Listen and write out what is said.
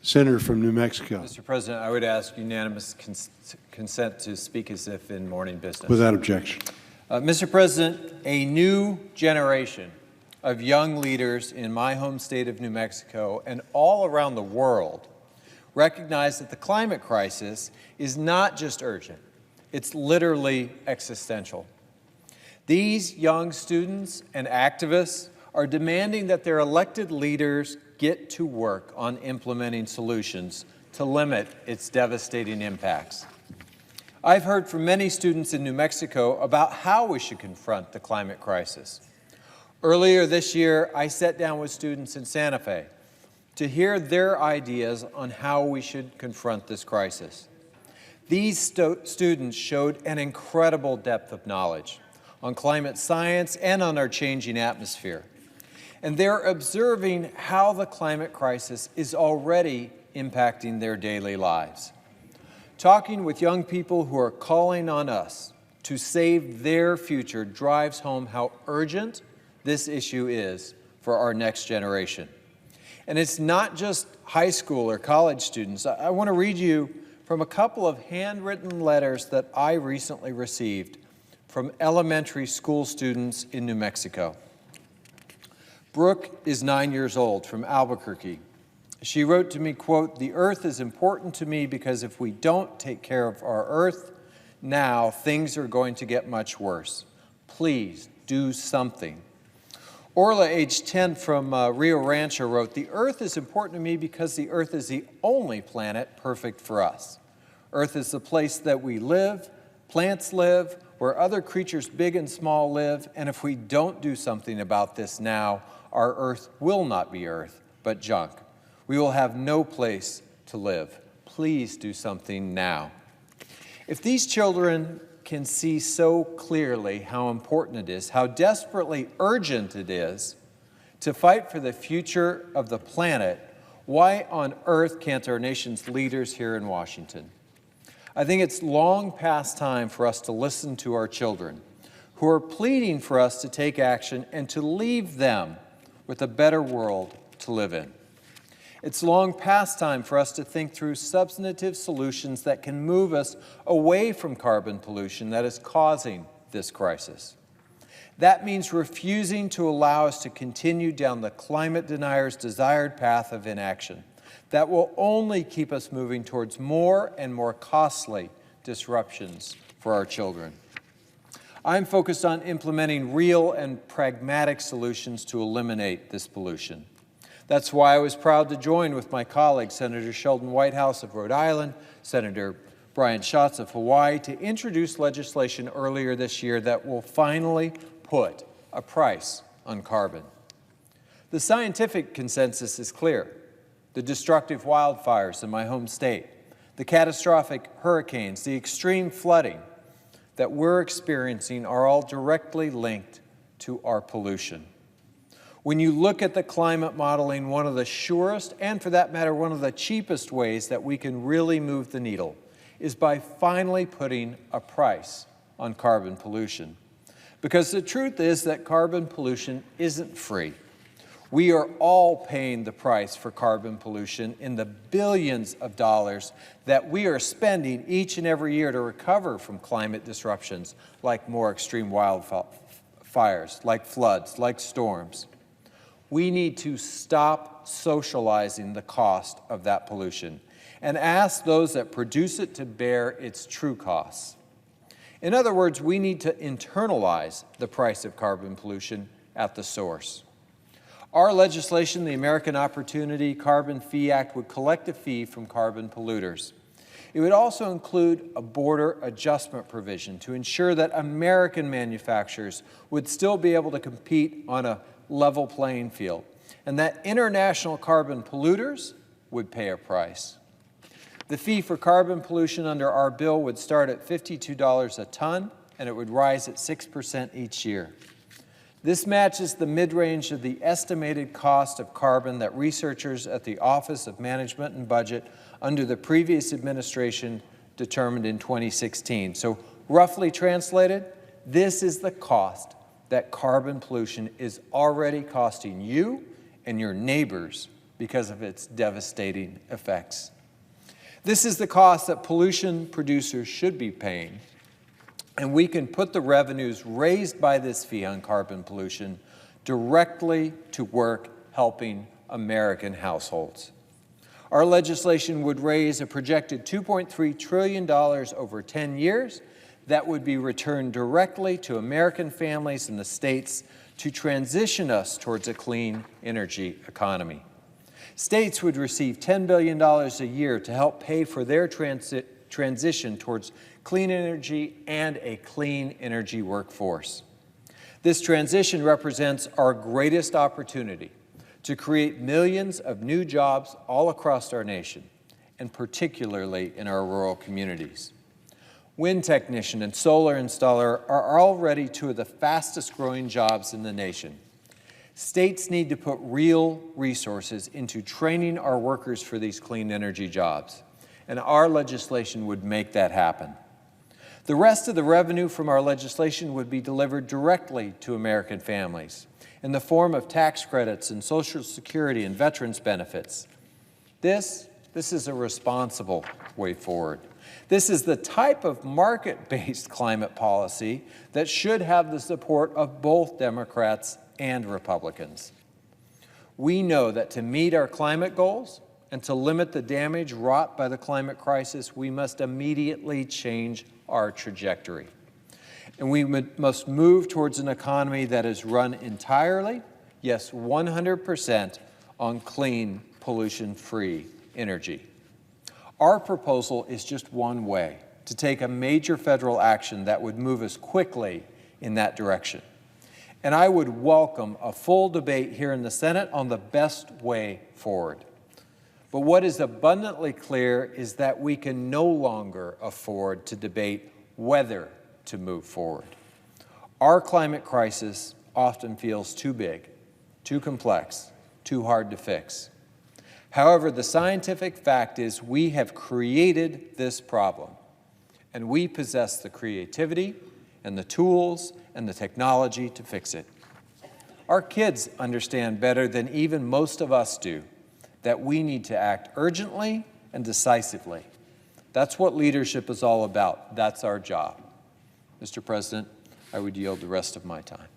Senator from New Mexico. Mr. President, I would ask unanimous consent to speak as if in morning business. Without objection. Mr. President, a new generation of young leaders in my home state of New Mexico and all around the world recognize that the climate crisis is not just urgent, it's literally existential. These young students and activists are demanding that their elected leaders get to work on implementing solutions to limit its devastating impacts. I've heard from many students in New Mexico about how we should confront the climate crisis. Earlier this year, I sat down with students in Santa Fe to hear their ideas on how we should confront this crisis. These students showed an incredible depth of knowledge on climate science and on our changing atmosphere. And they're observing how the climate crisis is already impacting their daily lives. Talking with young people who are calling on us to save their future drives home how urgent this issue is for our next generation. And it's not just high school or college students. I want to read you from a couple of handwritten letters that I recently received from elementary school students in New Mexico. Brooke is 9 years old from Albuquerque. She wrote to me, quote, "The earth is important to me because if we don't take care of our earth now, things are going to get much worse. Please do something." Orla, age 10, from Rio Rancho wrote, "The earth is important to me because the earth is the only planet perfect for us. Earth is the place that we live, plants live, where other creatures big and small live, and if we don't do something about this now, our earth will not be earth, but junk. We will have no place to live. Please do something now." If these children can see so clearly how important it is, how desperately urgent it is to fight for the future of the planet, why on earth can't our nation's leaders here in Washington? I think it's long past time for us to listen to our children who are pleading for us to take action and to leave them with a better world to live in. It's long past time for us to think through substantive solutions that can move us away from carbon pollution that is causing this crisis. That means refusing to allow us to continue down the climate deniers' desired path of inaction that will only keep us moving towards more and more costly disruptions for our children. I'm focused on implementing real and pragmatic solutions to eliminate this pollution. That's why I was proud to join with my colleague, Senator Sheldon Whitehouse of Rhode Island, Senator Brian Schatz of Hawaii, to introduce legislation earlier this year that will finally put a price on carbon. The scientific consensus is clear. The destructive wildfires in my home state, the catastrophic hurricanes, the extreme flooding that we're experiencing are all directly linked to our pollution. When you look at the climate modeling, one of the surest, and for that matter, one of the cheapest ways that we can really move the needle is by finally putting a price on carbon pollution. Because the truth is that carbon pollution isn't free. We are all paying the price for carbon pollution in the billions of dollars that we are spending each and every year to recover from climate disruptions like more extreme wildfires, like floods, like storms. We need to stop socializing the cost of that pollution and ask those that produce it to bear its true costs. In other words, we need to internalize the price of carbon pollution at the source. Our legislation, the American Opportunity Carbon Fee Act, would collect a fee from carbon polluters. It would also include a border adjustment provision to ensure that American manufacturers would still be able to compete on a level playing field, and that international carbon polluters would pay a price. The fee for carbon pollution under our bill would start at $52 a ton, and it would rise at 6% each year. This matches the mid-range of the estimated cost of carbon that researchers at the Office of Management and Budget under the previous administration determined in 2016. So roughly translated, this is the cost that carbon pollution is already costing you and your neighbors because of its devastating effects. This is the cost that pollution producers should be paying, and we can put the revenues raised by this fee on carbon pollution directly to work helping American households. Our legislation would raise a projected $2.3 trillion over 10 years that would be returned directly to American families and the states to transition us towards a clean energy economy. States would receive $10 billion a year to help pay for their transition towards clean energy and a clean energy workforce. This transition represents our greatest opportunity to create millions of new jobs all across our nation, and particularly in our rural communities. Wind technician and solar installer are already two of the fastest growing jobs in the nation. States need to put real resources into training our workers for these clean energy jobs, and our legislation would make that happen. The rest of the revenue from our legislation would be delivered directly to American families in the form of tax credits and Social Security and veterans benefits. This is a responsible way forward. This is the type of market-based climate policy that should have the support of both Democrats and Republicans. We know that to meet our climate goals and to limit the damage wrought by the climate crisis, we must immediately change our trajectory. And we must move towards an economy that is run entirely, yes, 100%, on clean, pollution-free energy. Our proposal is just one way to take a major federal action that would move us quickly in that direction. And I would welcome a full debate here in the Senate on the best way forward. But what is abundantly clear is that we can no longer afford to debate whether to move forward. Our climate crisis often feels too big, too complex, too hard to fix. However, the scientific fact is we have created this problem, and we possess the creativity and the tools and the technology to fix it. Our kids understand better than even most of us do that we need to act urgently and decisively. That's what leadership is all about. That's our job. Mr. President, I would yield the rest of my time.